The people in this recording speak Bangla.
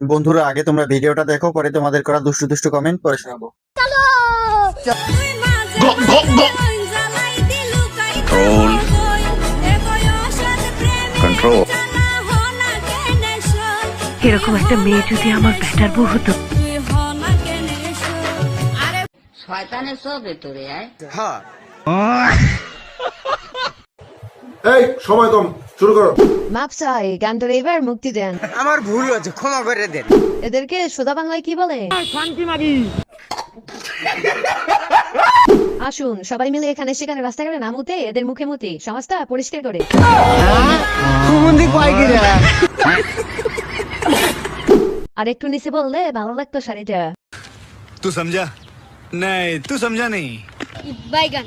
বন্ধুরা, আগে তোমরা ভিডিওটা দেখো, পরে তোমাদের করা দুষ্টু দুষ্টু কমেন্ট পরে শোনাবো। কন্ট্রোল। এরকম একটা মেয়ে যদি আমার ব্যাটার বউ হতো। শয়তানের সব ভেতরে আয়। এই সময় কম, শুরু করো। মাপ চাই, গানটার এবার মুক্তি দেন। আমার ভুল হয়েছে, ক্ষমা করে দেন। এদেরকে সোজা বাংলায় কি বলে? আসুন সবাই মিলে এখানে সেখানে রাস্তাঘাটে না মুতে এদের মুখে মুতি সমাজটা পরিষ্কার করে। আর একটু নিচে বললে ভালো লাগতো শাড়িটা। तू समझा नहीं, तू समझा नहीं। বাইগান।